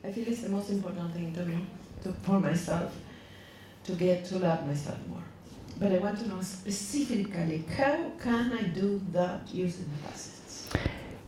I feel it's the most important thing to me, for myself, to get to love myself more. But I want to know specifically, how can I do that using the facets?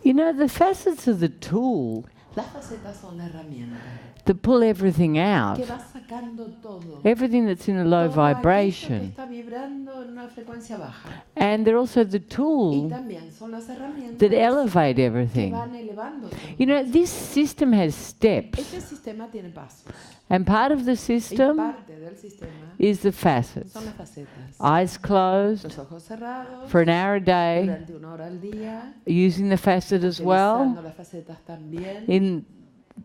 You know, the facets are the tool Las facetas son la herramienta that pull everything out. que va sacando todo. Everything that's in a low Todo aquello que vibration. está vibrando en una frecuencia baja. And they're also the Y tool también son las herramientas that elevate que everything. van elevando todo. You know, this system has steps. Este sistema tiene pasos. And part of the Y system parte del sistema is the facets. son las facetas. Eyes closed Los ojos cerrados, for an hour a day, durante 1 hora al día, using the facet as well utilizando las facetas también in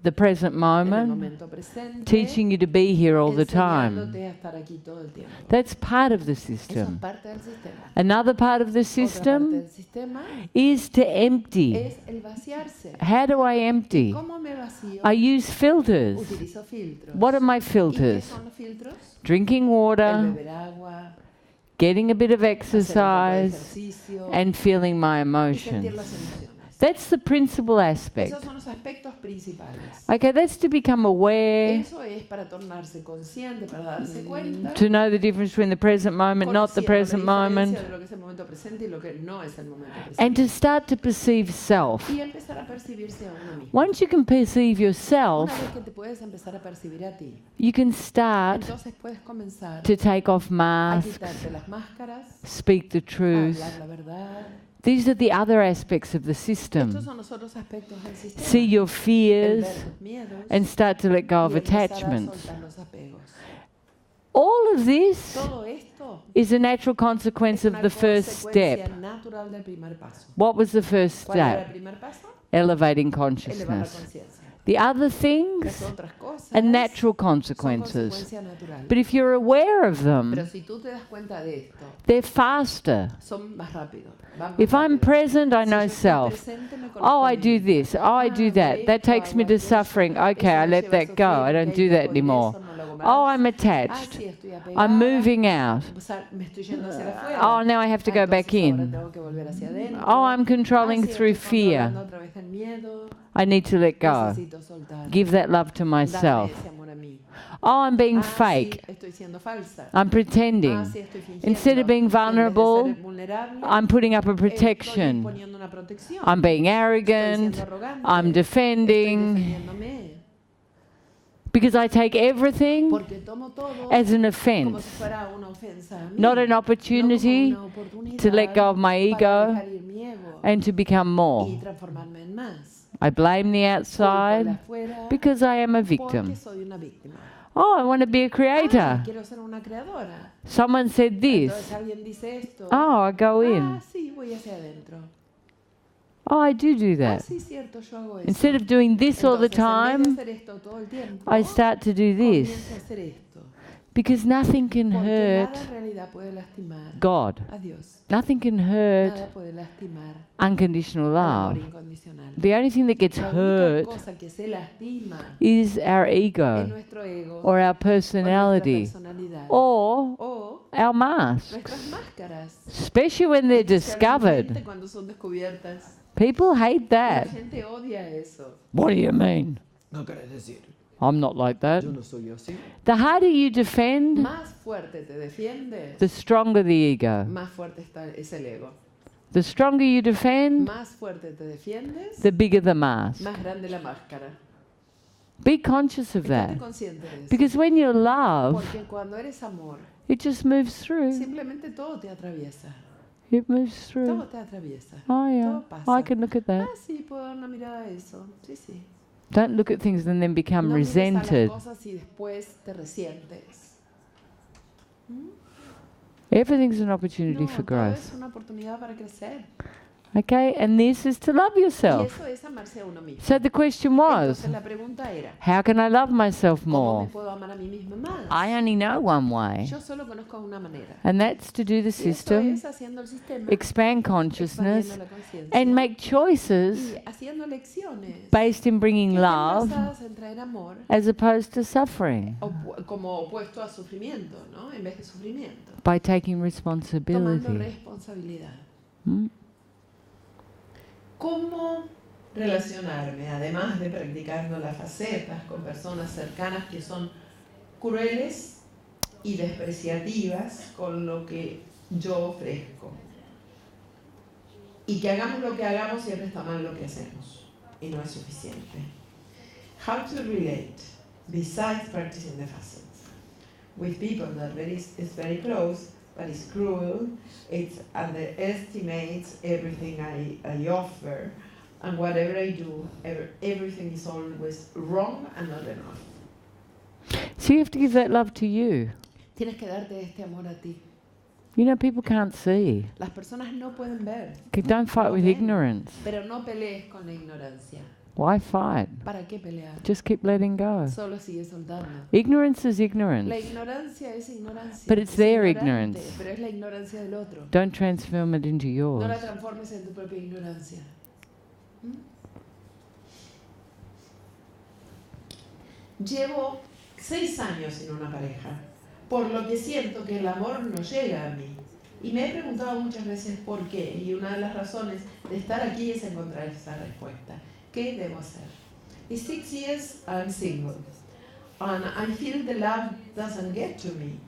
the present en el moment, momento presente, teaching you to be here all the time. enseñándote a estar aquí todo el tiempo. That's part of the Eso es system. parte del sistema. Another part of the Otra parte system del sistema is to empty. es el vaciarse. How do I empty? ¿Cómo me vacío? I use filters. Utilizo filtros. What are my ¿Y qué filters? son los filtros? Drinking El water, beber agua, getting a bit of hacer un poco de exercise, ejercicio and feeling my y sentir emotions. las emociones. That's the principal aspect. Esos son los aspectos principales. Okay, that's to become aware, Eso es para tornarse consciente, para darse cuenta. to know the difference between the present moment, not the conociendo present la diferencia moment, de lo que es el momento presente y lo que no es el momento presente. and to start to perceive self. Y empezar a percibirse a uno mismo. Once you can perceive Una yourself, vez que te puedes empezar a percibir a ti, you can start entonces puedes comenzar to take off a masks, quitarte las máscaras, speak the a truth. hablar la verdad. These are the other aspects of the system. Estos son los otros aspectos del sistema. See your El fears ver tus miedos and start to let go of y empezar a attachments. soltar los apegos. All of this Todo esto is a natural consequence es of una the first consecuencia step. natural del primer paso. What was the first ¿Cuál era el step? primer paso? Elevating Elevar la consciousness. conciencia. The other Las things otras cosas are natural son consequences. consecuencia natural. But if you're aware of Pero them, si tú te das cuenta de esto, they're faster. son más rápidos. van más If I'm rápido. present, I Si know yo estoy self. presente, me conozco Oh, a I mí do misma. this. Oh, I do that. That takes me to suffering. Okay, I let that go. I don't do that anymore. Oh, I'm attached. I'm moving out. Oh, now I have to go back in. Oh, I'm controlling through fear. I need to let go. Give that love to myself. Oh, I'm being fake. I'm pretending. Instead of being vulnerable, I'm putting up a protection. I'm being arrogant. I'm defending. Because I take everything as an offense, not an opportunity to let go of my ego and to become more. I blame the outside because I am a victim. Oh, I want to be a creator. Someone said this. Oh, I go in. Oh, I do that. Instead of doing this all the time, I start to do this. Because nothing can hurt God. Nothing can hurt unconditional love. The only thing that gets hurt is our ego or our personality or our masks, especially when they're discovered. People hate that. What do you mean? I'm not like that. The harder you defend, the stronger the ego. The stronger you defend, the bigger the mask. Be conscious of that. Because when you're love, it just moves through. It moves through. Oh yeah, I can look at that. Don't look at things and then become resented. Everything's an opportunity for growth. Okay, and this is to love yourself. So the question was, how can I love myself more? I only know one way, and that's to do the system, expand consciousness, and make choices based in bringing love as opposed to suffering, by taking responsibility. relacionarme, además de practicando las facetas con personas cercanas que son crueles y despreciativas con lo que yo ofrezco. Y que hagamos lo que hagamos, siempre está mal lo que hacemos. Y no es suficiente. How to relate, besides practicing the facets, with people that is very close, but it's cruel, it underestimates everything I offer, and whatever I do, everything is always wrong and not enough. So you have to give that love to you. Tienes que darte este amor a ti. You know, people can't see. Las personas no pueden ver. Don't fight with ignorance. Pero no pelees con la ignorancia. Why fight? ¿Para qué pelear? Just keep letting go. Solo sigue soltando. Ignorance is ignorance. La ignorancia es ignorancia. But it's their ignorance. Pero es la ignorancia del otro. Don't transform it into yours. No la transformes en tu propia ignorancia. Llevo 6 años sin una pareja, por lo que siento que el amor no llega a mí. Y me he preguntado muchas veces por qué, y una de las razones de estar aquí es encontrar esa respuesta. ¿Qué debo hacer? In 6 years I'm single, and I feel the love doesn't get to me,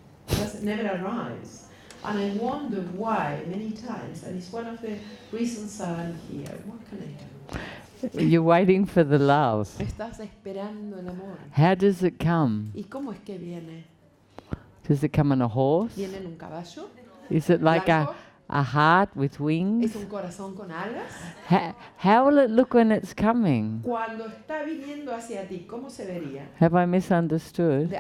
never arrives. And I wonder why many times, and it's one of the reasons I'm here. What can I do? You're waiting for the love. Estás esperando el amor. How does it come? ¿Y cómo es que viene? Does it come on a horse? ¿Viene en un caballo? Is it like a heart with wings? ¿Es un corazón con alas? How will it look when it's coming? Cuando está viniendo hacia ti, ¿cómo se vería? Have I misunderstood?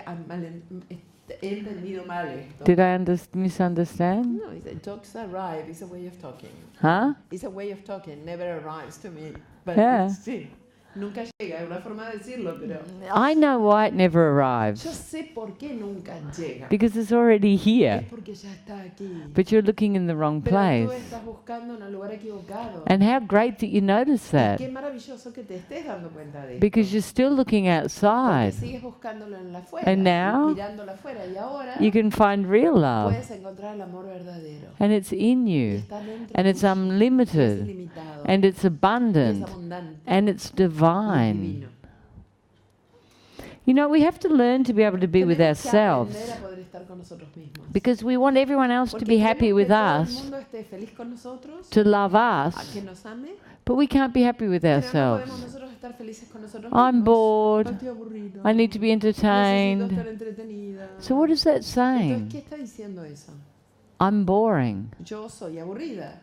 He entendido mal esto. Did I misunderstand? No, it jokes arrive. It's a way of talking. Huh? It's a way of talking. Never arrives to me. But Yeah. sí, nunca llega. Es una forma de decirlo, pero I know why it never yo arrives. sé por qué nunca llega. Because it's already here. Es porque ya está aquí. But you're looking in the wrong Pero tú place. estás buscando en el lugar equivocado. And how great that you notice that. Qué maravilloso que te estés dando cuenta de esto. Because you're still looking Porque outside. sigues buscándolo en la afuera, And now, mirándolo afuera, y ahora You can find real love. puedes encontrar el amor verdadero. And it's in Y you. está dentro And it's tuyo, y es unlimited. ilimitado, And it's y es abundant. abundante, And it's y es divine. divino. You know, we have to learn to be able to be with Tenemos que ourselves. aprender a poder estar con nosotros mismos. Because we want everyone else to Porque be happy queremos with que todo el us, mundo esté feliz con nosotros, to love a us, que nos ame, but we can't be happy with pero no podemos ourselves. nosotros estar felices con nosotros I'm mismos. bored. Estoy aburrido. I need to be Necesito entertained. estar entretenida. So what is that Entonces, saying? ¿qué está diciendo eso? I'm boring. Yo soy aburrida.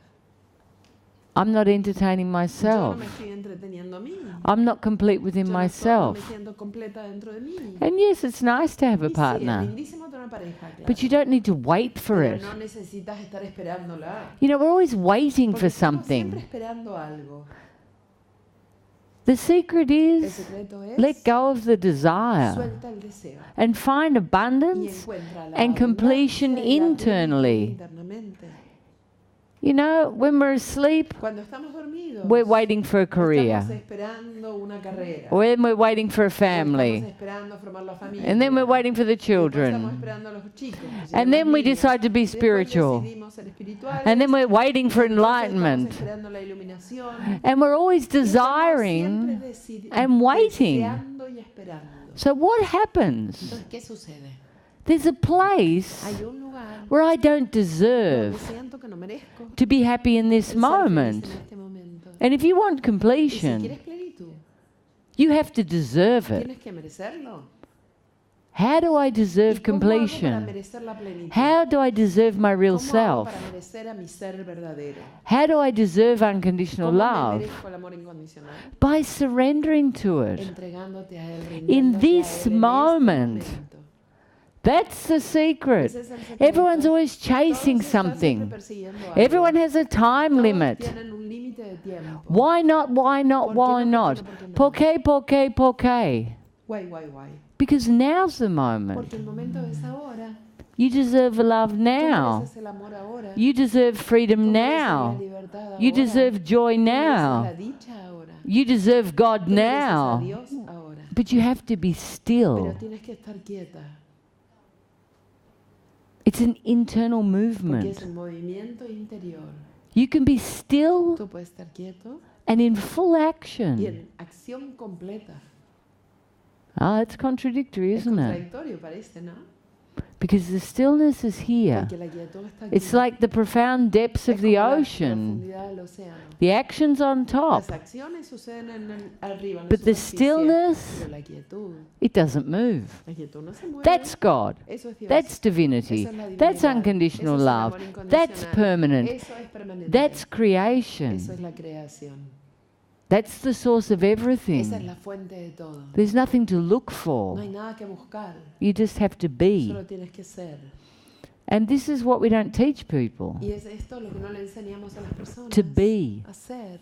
I'm not entertaining Yo no myself. me estoy entreteniendo a mí. I'm not complete Yo within no me myself. siento completa dentro de mí. And yes, it's nice to have a Y sí, es partner, lindísimo tener una pareja, claro. but you don't need to wait for Pero it. no necesitas estar esperándola. You know, we're always waiting Porque for estamos siempre something. esperando algo. The secret El is secreto es let go of the desire suelta el deseo and find y abundance encuentra la and completion abundancia y la plenitud internally. internamente. You know, when we're asleep, Cuando estamos dormidos, we're waiting for a career. estamos esperando una carrera. Or then we're waiting for a Estamos family. esperando formar la familia. And then we're waiting for the Después estamos children. esperando a los chicos, que lleguen And then los we niños. decide to be Después spiritual. decidimos ser espirituales. And then we're waiting for Entonces estamos enlightenment. esperando la iluminación. And we're always Y estamos desiring siempre and waiting. deseando y esperando. So what happens? Entonces, ¿qué sucede? There's a place Hay un lugar where I don't donde deserve siento que no merezco to be happy in this el ser feliz moment. en este momento. And if you want Y si completion, quieres plenitud, you have to deserve it. tienes que merecerlo. How do I ¿Y deserve cómo hago para completion? merecer la plenitud? How do I deserve my real ¿Cómo hago self? para merecer a mi ser verdadero? How do I deserve unconditional ¿Cómo me love? merezco el amor incondicional? By surrendering to it. Entregándote a Él, In rindiéndote a this Él en moment. este momento. That's the secret. Ese es el secreto. Everyone's always Todos chasing están siempre something. persiguiendo algo. Everyone has a time Todos limit. tienen un límite de tiempo. Why not? Why not? ¿Por qué Why no? not? ¿Por qué no? ¿Por qué? ¿Por qué? Why? Because now's the moment. Porque el momento es ahora. You deserve love Tú now. mereces el amor ahora. You deserve freedom Tú mereces now. la libertad ahora. You deserve joy Tú mereces now. la dicha ahora. You deserve God Tú mereces a now. Dios ahora. But you have to be Pero still. tienes que estar quieta. It's an internal Porque movement. es un movimiento interior. You can be still Tú puedes estar quieto and in full y action. en acción completa. Ah, it's contradictory, Es isn't it? contradictorio, parece, ¿no? Because the stillness is here. Porque la quietud está aquí. It's like the profound depths Es of the como la ocean. profundidad del océano. The action's on top, Las acciones suceden arriba, en la but the superficie, stillness, pero la quietud it doesn't move. no se mueve. That's God. Eso es Dios. That's divinity. Eso es la That's divinidad. unconditional Eso es el love. amor incondicional. That's permanent. Eso es permanente. That's creation. Eso es la creación. That's the source of Esa es everything. la fuente de todo. There's nothing to look No for. hay nada que buscar. You just have to be. Solo tienes que ser. And this is what we don't teach people. Y es esto lo que no le enseñamos a las personas. To be. A ser.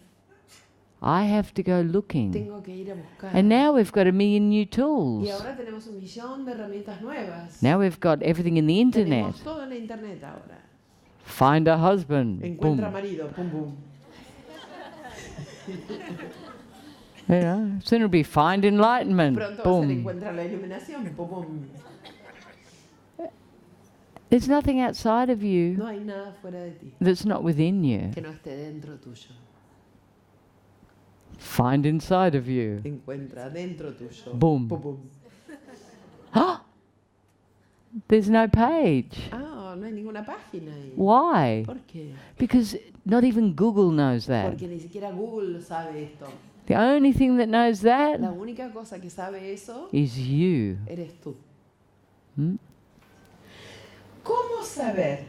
I have to go looking. Tengo que ir a buscar. And now we've got a million new Y tools. ahora tenemos 1.000.000 de herramientas nuevas. Now we've got everything in the internet. Tenemos todo en la internet ahora. Find a husband. Encuentra Boom. marido. Pum, pum. You know, soon it'll be find enlightenment. Pronto va a ser Boom. encuentra la iluminación. Pum, pum. There's nothing outside of you No hay nada fuera de ti that's not within you. que no esté dentro tuyo. Find inside of you. Encuentra dentro tuyo. Boom. Pum, pum. There's no page. Ah, no hay ninguna página ahí. Why? ¿Por qué? Because not even Google knows that. Porque ni siquiera Google sabe esto. The only thing that knows that La única cosa que sabe eso is you. eres tú. Hmm? ¿Cómo saber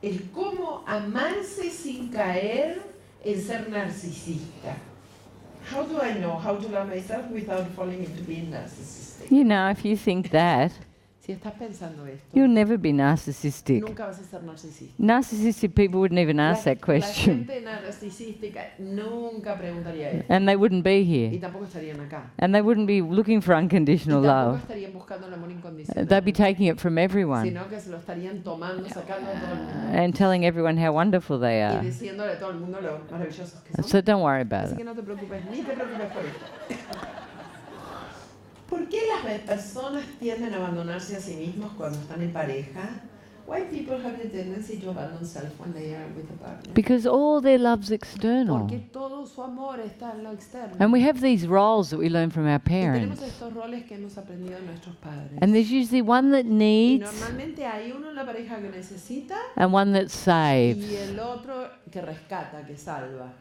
el cómo amarse sin caer en ser narcisista? How do I know how to love myself without falling into being narcissistic? You know, if you think that, Si estás pensando esto, you'll never be narcissistic. nunca vas a ser narcisista. Narcissistic people wouldn't even ask that La question. gente narcisística nunca preguntaría esto. And they wouldn't be Y here. tampoco estarían acá. And they wouldn't be looking for Y unconditional tampoco love. estarían buscando el amor incondicional. They'd be taking it from everyone Sino que se lo estarían tomando, sacando a todo el mundo. and telling everyone how wonderful they Y are. diciéndole a todo el mundo lo maravillosos que son. So don't worry about Así it. que no te preocupes, ni te preocupes por esto. ¿Por qué las personas tienden a abandonarse a sí mismos cuando están en pareja? Why people have the tendency to abandon self when they are with a partner? Because all their love's external. Porque todo su amor está en lo externo. And we have these roles that we learn from our Y tenemos parents. estos roles que hemos aprendido de nuestros padres. And there's usually one that Y needs normalmente hay uno en la pareja que necesita and one that saves. y el otro que rescata, que salva.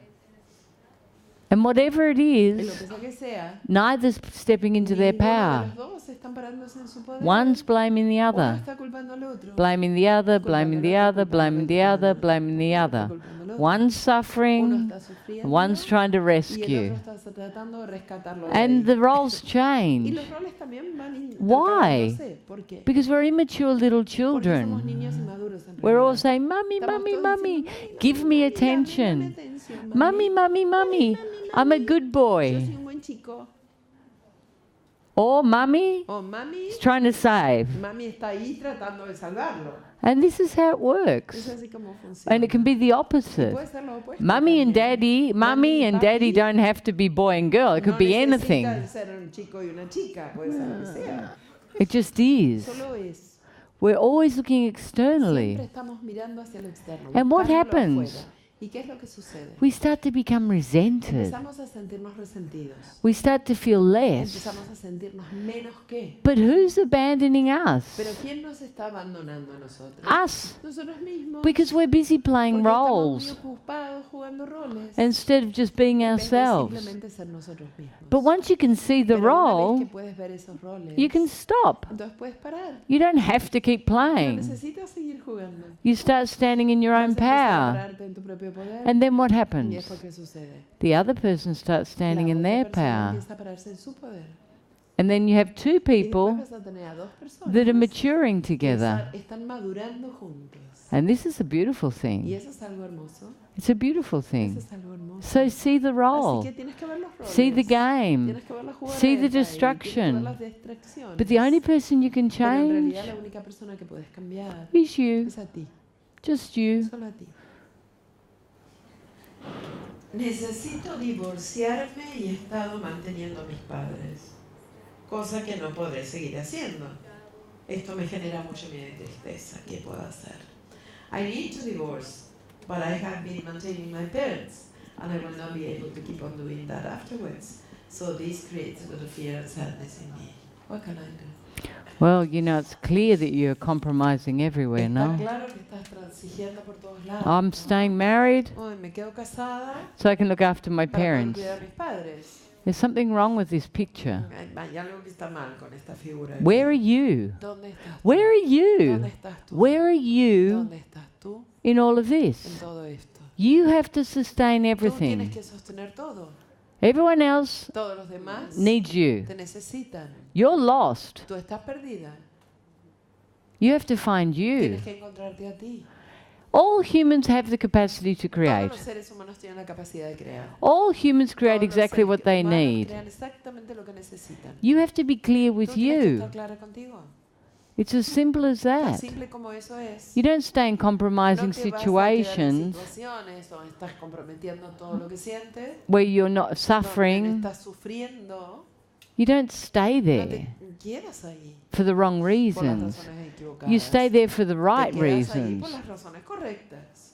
And whatever it Y lo is, que sea que sea, neither's stepping into their ninguno de power. los dos están parándose en su poder. One's blaming the Uno other. está culpando al otro. Blaming the other, blaming the other, blaming the other, blaming the other. One's Uno suffering, está sufriendo one's trying to y el rescue. otro está tratando de rescatarlo de And ahí. the roles Y change los roles también van Why? intercambiándose. ¿Por qué? because we're immature little Porque somos children. niños inmaduros en We're all realidad. saying, Mummy, Estamos Mummy, todos Mummy, diciendo, give me dame attention. atención, Mummy, Mummy, Mummy, I'm a good Yo boy. soy un buen chico. Or Mummy O mami, is trying to save. mami está ahí tratando de salvarlo. And this is how it Es works. así como funciona. And it can be the Y opposite. puede ser lo opuesto Mummy and también. daddy, mummy y and daddy papi don't have to be boy and girl. It could no be necesitan anything. ser un chico y una chica, puede ser lo que sea. It just is. Solo es. We're always looking Siempre externally. estamos mirando hacia lo externo. And what buscándolo happens? afuera. ¿Y qué es lo que sucede? We start to become resented. Empezamos a sentirnos resentidos. We start to feel less. Empezamos a sentirnos menos que. But who's abandoning us? Pero ¿quién nos está abandonando a nosotros? Us. Nosotros mismos. Because we're busy playing Porque estamos muy roles ocupados jugando roles. instead of just being en vez de ourselves. simplemente ser nosotros mismos. But once you can see the Pero una vez role, que puedes ver esos roles, you can stop. entonces puedes parar. You don't have to keep No playing. necesitas seguir jugando. You start standing in your own Vas a empezar a power. pararte en tu propio poder. And then what Y happens? después, ¿qué sucede? The other person starts standing La in otra their persona power. empieza a pararse en su poder. And then you have two Y después people vas a tener a dos personas that are maturing que together. están madurando juntos. And this is a beautiful Y thing. eso es algo hermoso. It's a beautiful Eso thing. es algo hermoso. So see the Así role. que tienes que ver los roles. See the game. Tienes que ver la jugarreta See the y tienes que ver distraction. las distracciones. But the only person you can Pero en change realidad la única persona que puedes cambiar is you. es a ti. Just you. Solo a ti. Necesito divorciarme y he estado manteniendo a mis padres, cosa que no podré seguir haciendo. Esto me genera mucho miedo y tristeza. ¿Qué puedo hacer? I need to divorce, but I have been maintaining my parents. and I will not be able to keep on doing that afterwards. So this creates a lot of fear and sadness in me. What can I do? Well, you know, it's clear that you're compromising everywhere, no? Claro que estás transigiendo por todos lados, I'm staying married me quedo casada so I can look after my para poder parents. cuidar a mis padres. There's something wrong with this picture. Hay algo que está mal con esta figura. Where are you? ¿Dónde estás tú? Where are you? ¿Dónde estás tú? Where are you ¿Dónde estás tú in all of en this? todo esto? You have to sustain Tú tienes everything. que sostener todo. Everyone else Todos los demás needs you. te necesitan. You're lost. Tú estás perdida. You have to find you. Tienes que encontrarte a ti. All humans have the capacity to Todos create. los seres humanos tienen la capacidad de crear. All humans create Todos los exactly seres what they humanos need. crean exactamente lo que necesitan. You have to be clear with Tú tienes que you. estar clara contigo. It's as simple as Tan that. simple como eso es. You don't stay in compromising No te vas a quedar en situations situaciones donde estás comprometiendo todo lo que sientes, where you're not donde suffering. estás sufriendo. You don't stay No there te quedas ahí for the wrong por las reasons. razones equivocadas. You stay there for the right Te quedas ahí reasons. por las razones correctas.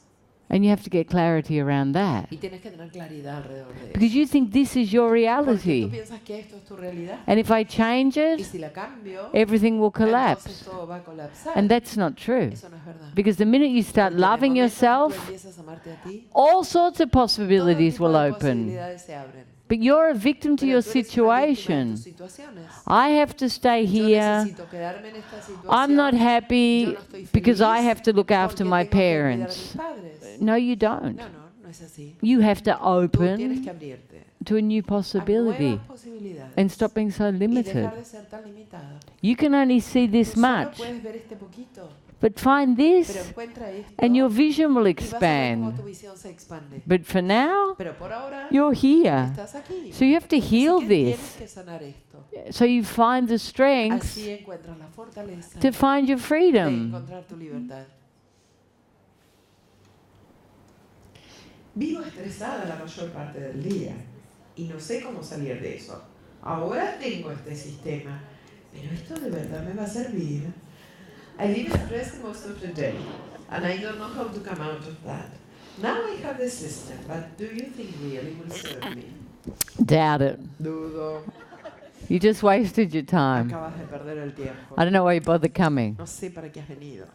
And you have to get clarity around that. Y tienes que tener claridad alrededor de eso. Because you think this is your Porque tú reality. piensas que esto es tu realidad. And if I change Y it, si la cambio, everything will entonces collapse. todo va a colapsar. And that's not true. Eso no es verdad. Because the minute you start Porque en el loving momento que tú yourself, empiezas a amarte a ti, all sorts of todo possibilities tipo will de open. posibilidades se abren. But you're a victim to Pero your tú eres una víctima de situation. tus situaciones. I have to stay Yo here. necesito quedarme en esta situación. I'm not Yo happy no estoy because I feliz have to look after porque my tengo que cuidar a mis parents. padres. No, you don't. No es así. You have to Tú tienes open que abrirte to a new a possibility nuevas posibilidades and stop being so y limited. dejar de ser tan limitado. You can only see Tú this solo much, puedes ver este poquito, but find pero this encuentra esto and your vision will y vas a ver cómo expand. tu visión se expande. But for now, Pero por ahora you're here. estás aquí. So you have to Así heal que tienes this. que sanar esto. So you find the strength Así encuentras la fortaleza to find your de freedom. encontrar tu libertad. Vivo estresada la mayor parte del día y no sé cómo salir de eso. Ahora tengo este sistema, pero esto de verdad me va a servir. I live stressed most of the day and I don't know how to come out of that. Now I have the system, but do you think really will serve me? Doubt it. Dudo. You just wasted your time. Acabas de perder el tiempo. I don't know why you bother coming. No sé para qué has venido.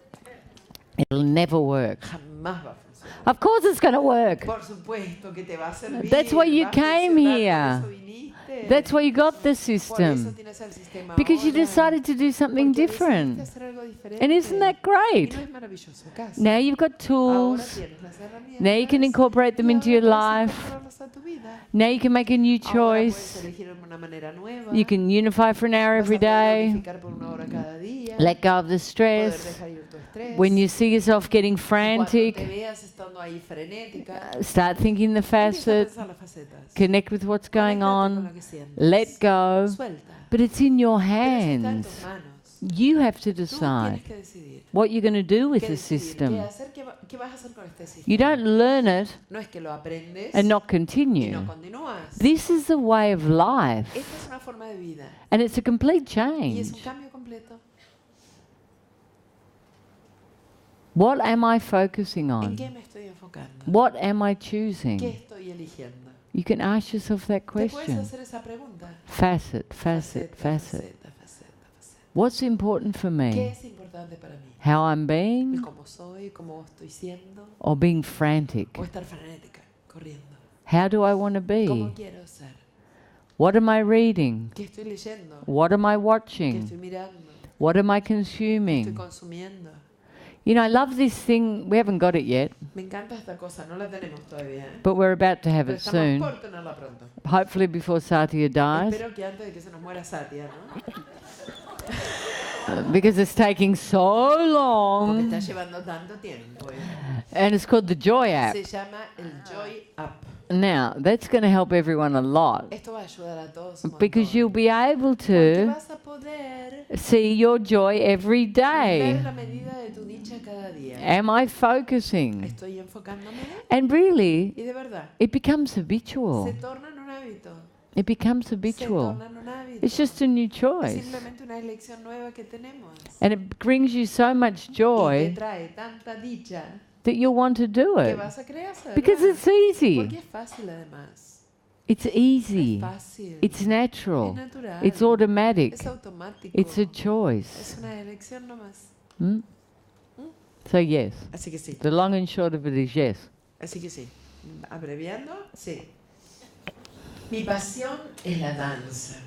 It'll never work. Jamás va a funcionar. Of course it's going to work. Por supuesto que te va a servir. That's why you va a came funcionar, here. por eso viniste. That's why you got the Por eso system. tienes el sistema Because you ahora. decided to do something Porque decidiste different. hacer algo diferente. And isn't that Y great? no es maravilloso, casi. Now you've got Ahora tools. tienes las herramientas. Now you can incorporate them y into your ahora puedes life. incorporarlas a tu vida. Now you can make a new Ahora puedes choice. elegir una manera nueva. You can unify for an hour Vas a every poder day. unificar por una hora cada día. Let go of the Poder stress. dejar ir tu estrés. When you see yourself getting Cuando te frantic, veas estando ahí frenética, start thinking the empieza a facet. pensar las facetas. Connect with what's going Conéctate con on. lo que sientes. Let go. Suelta. But it's in your Pero eso está en hands. tus manos. You have to Tú decide tienes que decidir. what you're going to do with ¿Qué the decidir? system. ¿Qué hacer? ¿Qué vas a hacer con este sistema? You don't learn it No es que lo aprendes and not y continue. no continúas. This is the way of life. Esta es una forma de vida And it's a complete y es change. un cambio completo. What am I focusing ¿En on? qué me estoy enfocando? What am I ¿Qué choosing? estoy eligiendo? You can ask yourself that Te puedes question. hacer esa pregunta. Facet, facet, facet. What's important for ¿Qué me? es importante para mí? How I'm ¿El being cómo soy, cómo estoy siendo? or being frantic? ¿O estar frenética, corriendo? How do I want to ¿Cómo be? quiero ser? What am I reading? ¿Qué estoy leyendo? What am I ¿Qué watching? estoy mirando? What am I ¿Qué estoy consuming? consumiendo? You know, I love this thing. We haven't got it yet, Me encanta esta cosa, no la tenemos todavía, ¿eh? but we're about to have Pero it estamos soon. por tenerla pronto. Hopefully before Satya dies, Espero que antes de que se nos muera Satya, ¿no? because it's taking so Porque long. está llevando tanto tiempo, ¿eh? And it's called the Joy app. Se llama el Joy Up. Now, that's going to help everyone a lot Esto va a ayudar a todos un because montón. you'll be able Porque to vas a poder see your joy every ver day. la medida de tu dicha cada día. Am I focusing? Estoy enfocándome And really, y de verdad it becomes se habitual. torna en un hábito. It becomes Se habitual. torna en un hábito. It's just a new Es choice. simplemente una elección nueva que tenemos. And it brings you so much Y te joy trae tanta dicha that you'll want to do que it. vas a querer hacerla. Because it's easy. Porque es fácil además. It's easy. Es fácil. It's natural. Es natural. It's automatic. Es automático. It's a choice. Es una elección nomás. So yes. Así que sí. The long and short of it is yes. Así que sí. Abreviando, sí. Mi pasión es la danza.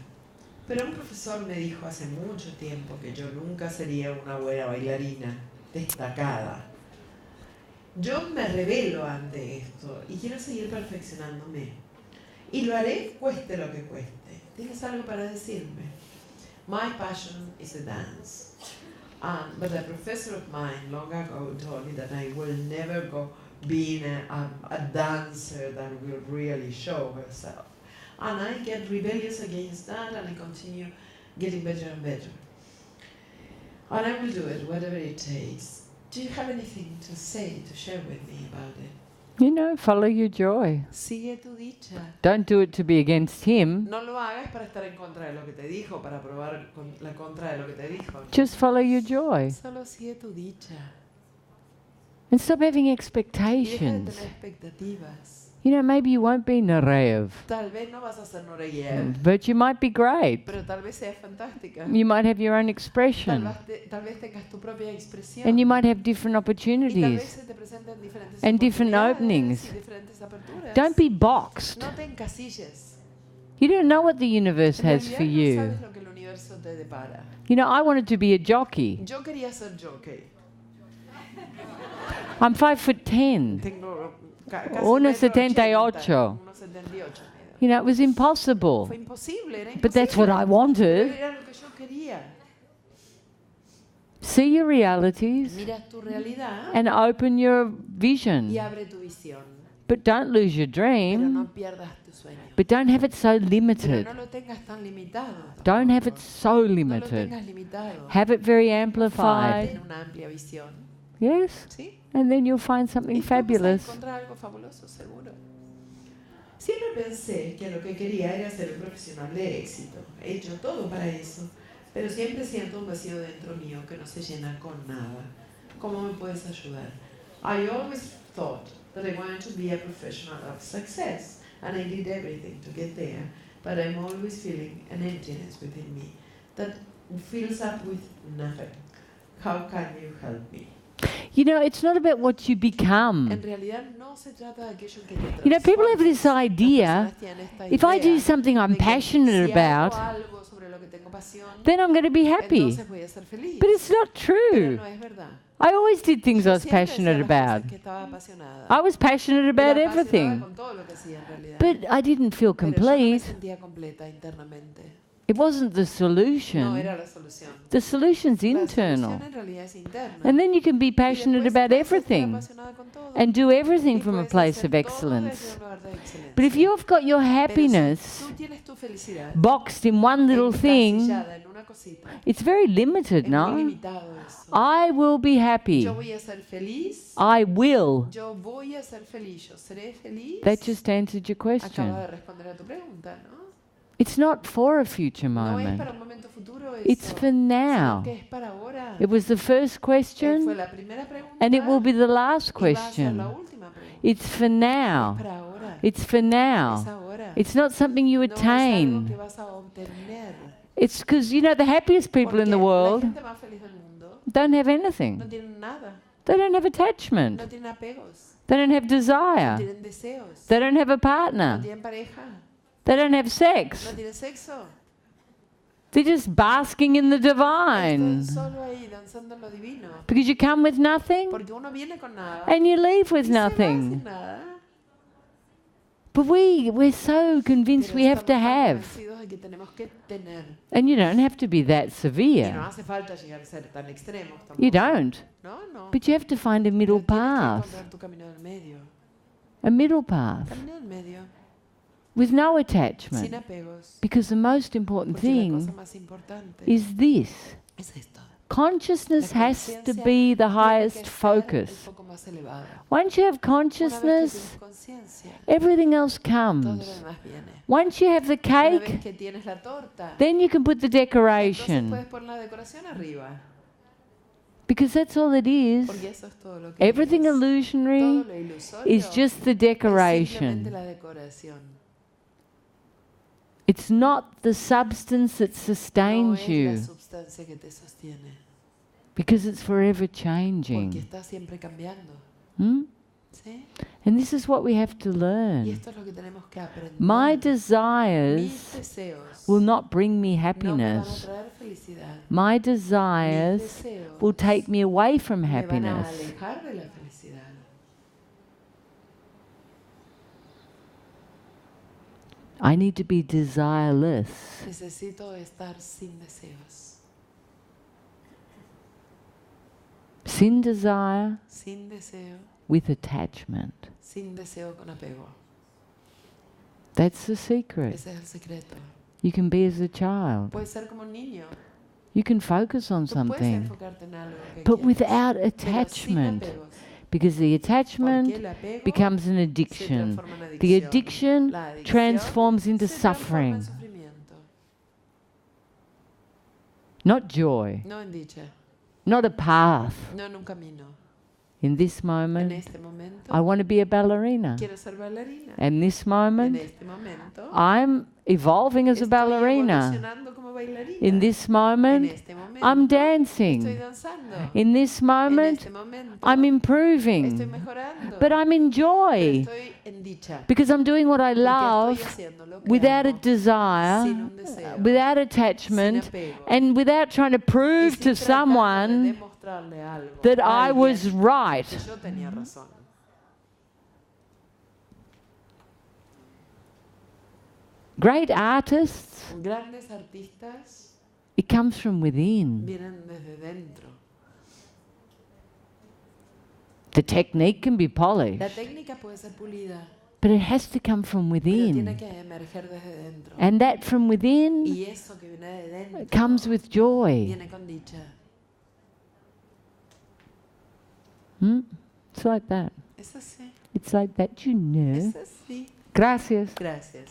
Pero un profesor me dijo hace mucho tiempo que yo nunca sería una buena bailarina destacada. Yo me rebelo ante esto y quiero seguir perfeccionándome. Y lo haré cueste lo que cueste. ¿Tienes algo para decirme? My passion is the dance. But a professor of mine long ago told me that I will never go being a dancer that will really show herself. And I get rebellious against that and I continue getting better and better. And I will do it, whatever it takes. Do you have anything to say, to share with me about it? You know, follow your joy. Sigue tu dicha. Don't do it to be against him. No lo hagas para estar en contra de lo que te dijo, para probar la contra de lo que te dijo. Just follow your joy. Solo sigue tu dicha. And stop having Y deja de expectations. tener expectativas. You know, maybe you won't be Narev, Tal vez no vas a ser Nureyev, but you might be great. pero tal vez seas fantástica. You might have your own Tal expression. vez tengas tu propia expresión. And you might have different Y tal vez opportunities. se te presenten diferentes and different oportunidades openings. y diferentes aperturas. Don't be boxed. No te encasilles. You don't know what the universe En has realidad for no you. sabes lo que el universo te depara. You know, I wanted to be a jockey. Yo quería ser jockey. I'm 5'10". Tengo casi 1,78. 1,78. You know, it was impossible. Fue imposible, era But that's what I imposible. wanted. Pero era lo que yo quería. See your realities Mira tu realidad and open your y vision. abre tu visión. But don't lose your Pero dream. no pierdas tu sueño. But don't have it so Pero limited. no lo tengas tan limitado. Don't have it so No lo limited. tengas limitado. Have it very amplified. Ten una amplia visión. Yes? ¿Sí? And then you'll find Y something tú vas a fabulous. encontrar algo fabuloso, seguro. Siempre pensé que lo que quería era ser un profesional de éxito. He hecho todo para eso, pero siempre siento un vacío dentro mío que no se llena con nada. ¿Cómo me puedes ayudar? I always thought that I wanted to be a professional of success, and I did everything to get there, but I'm always feeling an emptiness within me that fills up with nothing. How can you help me? You know, it's not about what you become. En realidad no se trata de aquello que te You know, people have this transformes. idea, Las personas tienen esta if I do idea something I'm de que passionate si hago about, algo sobre lo que tengo pasión, then I'm going to be happy. entonces voy a ser feliz. But it's not Pero true. no es verdad. I always did things I Yo was siempre hacía passionate las cosas about. que estaba apasionada. I was passionate Era about apasionada everything. con todo lo que hacía en realidad. But I didn't feel Pero yo no me complete. sentía completa internamente. It wasn't the No solution. era la solución. The solution's La internal. solución en realidad es interna. And then you can be Y passionate después about puedes estar everything apasionada con todo. and do everything Y from a puedes place hacer of todo excellence. desde un lugar de excelencia. But if you've got your Pero si happiness tú tienes tu felicidad boxed in one little thing, encasillada en una cosita, it's very limited, es muy no? limitado eso. I will be happy. Yo voy a ser feliz. I will. Yo voy a ser feliz. Yo seré feliz. That just answered your Acaba question. de responder a tu pregunta, ¿no? It's not for a future No es moment. para un momento futuro eso. It's for now. Sino que es para ahora. It was the first Fue question, la primera pregunta. and it will be the last y va a ser la question. última pregunta. It's for Es now. para ahora. It's for Es now. ahora. It's not something you No es algo que attain. vas a obtener. It's because, you know, the happiest people in the Porque la world gente más feliz del mundo don't have no anything. tienen nada. They don't have attachment. No tienen apegos. They don't have No desire. tienen deseos. They don't have a No partner. tienen pareja. They don't have No sex. tienen sexo. They're just basking in the divine. Están solo ahí danzando en lo divino. Because you come with nothing Porque uno viene con nada. and you leave with y se va nothing. sin nada. But we're so convinced Pero we have to estamos tan have. convencidos de que tenemos que tener. And you don't have to be that Y no severe. hace falta llegar a ser tan extremos tampoco. You don't. No, no. But you have to find a middle Pero tienes que path. encontrar tu camino del medio. A middle path. Camino del medio. With no Sin attachment. apegos. Because the most important Porque la cosa thing más importante is this. es esto. Consciousness La has to conciencia be the tiene que highest ser el focus. foco más elevado. Once you have Una vez que consciousness, tienes conciencia, everything else todo lo comes. demás viene. Once you have the Una vez cake, que tienes la torta, then you can put the entonces decoration. puedes poner la decoración arriba. Because that's all it is. Porque eso es todo lo que Everything es. illusionary Todo lo ilusorio is just the es simplemente decoration. la decoración. It's not the substance that No sustains es la you, substancia que te sostiene. because it's forever Porque changing. está siempre cambiando. Hmm? ¿Sí? And this is what we have to Y learn. esto es lo que tenemos que aprender. My Mis desires deseos will not bring me no me van a happiness. traer felicidad. My Mis desires deseos will take me away from me van a happiness. alejar de la felicidad. I need to be desireless. Necesito estar sin deseos. Sin desire Sin deseo, with attachment. sin deseo con apego. That's the secret. Ese es el secreto. You can be as a child. Puedes ser como un niño. You can focus on Tú puedes something, enfocarte en algo que but quieres, without pero sin attachment. apegos. Because the Porque attachment el apego becomes an se addiction. transforma en The adicción. addiction La adicción transforms into se transforma suffering, en sufrimiento, not joy, no en dicha, not a path. no en un camino. In this En moment, este momento I want to be a ballerina. quiero ser bailarina. And this En moment, este momento I'm evolving as a estoy ballerina. evolucionando como bailarina. In this En moment, este momento I'm estoy dancing. danzando. In this En moment, este momento I'm estoy improving. mejorando. But I'm in Pero joy estoy en dicha. because I'm doing what I Porque love estoy haciendo lo que without a amo, desire, sin un deseo, without sin attachment, apego, and without trying to y prove sin to tratar de someone demostrarle algo that a I alguien was right. que yo tenía razón. Great artists, Grandes artistas it comes from within. vienen desde dentro. The technique can be La polished, técnica puede ser pulida, but it has to come from pero tiene within. que emerger desde dentro. And that from within Y eso que viene de dentro comes with joy. viene con dicha. It's like that. Es así, It's like that, you know. es así. Gracias. Gracias.